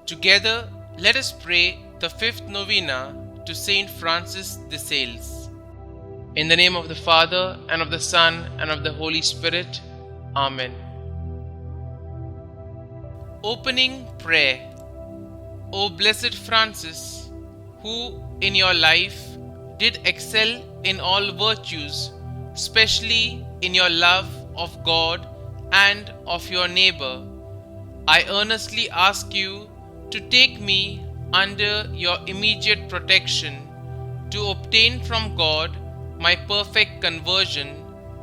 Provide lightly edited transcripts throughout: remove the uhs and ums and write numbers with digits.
Together, let us pray the fifth novena to Saint Francis de Sales. In the name of the Father, and of the Son, and of the Holy Spirit. Amen. Opening Prayer. O Blessed Francis, who in your life did excel in all virtues, especially in your love of God and of your neighbor, I earnestly ask you to take me under your immediate protection to obtain from God my perfect conversion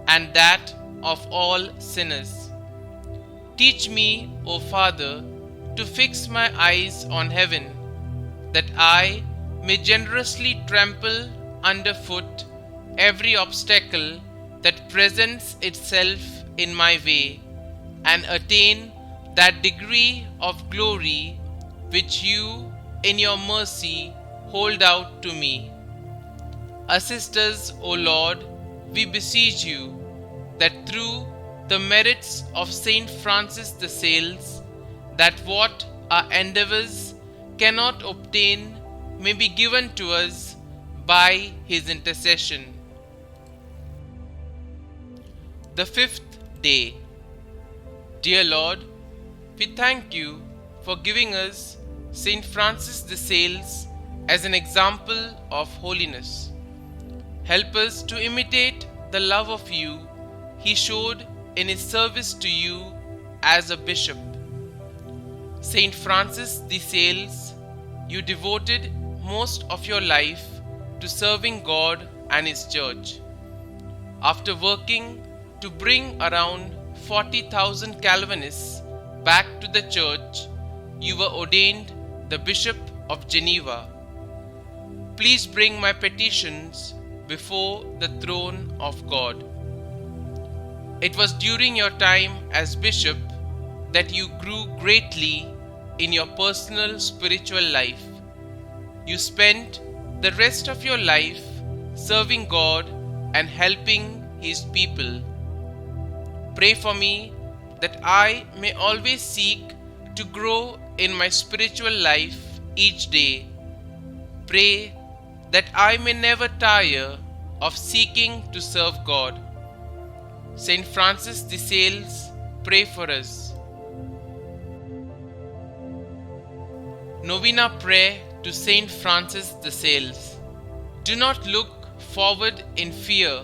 and that of all sinners. Teach me, O Father, to fix my eyes on heaven, that I may generously trample underfoot every obstacle that presents itself in my way, and attain that degree of glory which you, in your mercy, hold out to me. Assist us, O Lord, we beseech you, that through the merits of Saint Francis de Sales, that what our endeavors cannot obtain may be given to us by his intercession. The fifth day. Dear Lord, we thank you for giving us Saint Francis de Sales as an example of holiness. Help us to imitate the love of you he showed in his service to you as a bishop. Saint Francis de Sales, you devoted most of your life to serving God and his church. After working to bring around 40,000 Calvinists back to the church, you were ordained the Bishop of Geneva. Please bring my petitions before the throne of God. It was during your time as bishop that you grew greatly in your personal spiritual life. You spent the rest of your life serving God and helping his people. Pray for me that I may always seek to grow in my spiritual life each day. Pray that I may never tire of seeking to serve God. Saint Francis de Sales, pray for us. Novena Prayer to Saint Francis de Sales. Do not look forward in fear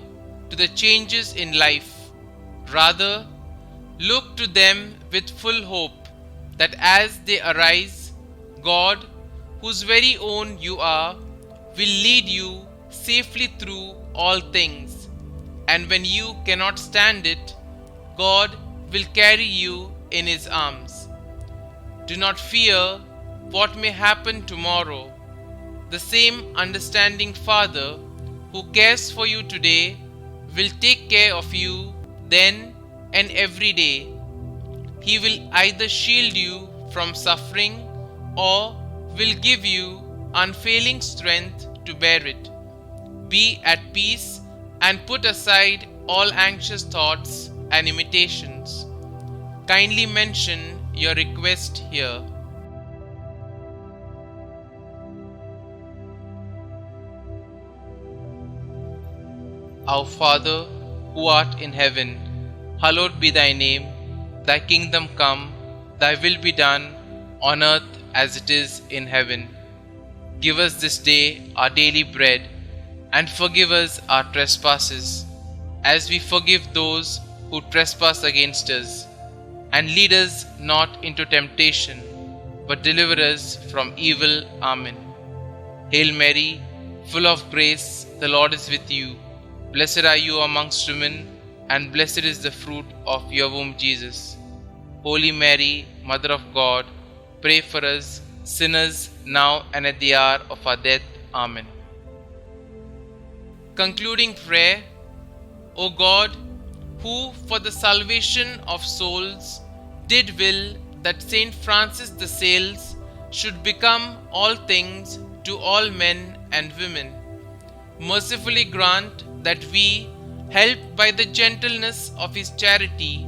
to the changes in life. Rather, look to them with full hope that as they arise, God, whose very own you are, will lead you safely through all things. And when you cannot stand it, God will carry you in his arms. Do not fear what may happen tomorrow. The same understanding Father who cares for you today will take care of you then and every day. He will either shield you from suffering or will give you unfailing strength to bear it. Be at peace and put aside all anxious thoughts and imitations. Kindly mention your request here. Our Father, who art in heaven, hallowed be thy name. Thy kingdom come, thy will be done, on earth as it is in heaven. Give us this day our daily bread, and forgive us our trespasses, as we forgive those who trespass against us. And lead us not into temptation, but deliver us from evil. Amen. Hail Mary, full of grace, the Lord is with you. Blessed are you amongst women, and blessed is the fruit of your womb, Jesus. Holy Mary, Mother of God, pray for us sinners now and at the hour of our death. Amen. Concluding prayer. O God, who for the salvation of souls did will that Saint Francis de Sales should become all things to all men and women, mercifully grant that we, helped by the gentleness of his charity,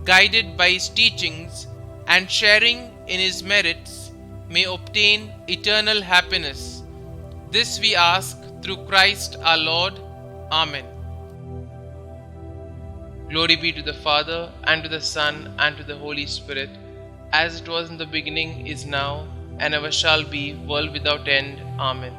guided by his teachings, and sharing in his merits, may obtain eternal happiness. This we ask through Christ our Lord. Amen. Glory be to the Father, and to the Son, and to the Holy Spirit, as it was in the beginning, is now, and ever shall be, world without end. Amen.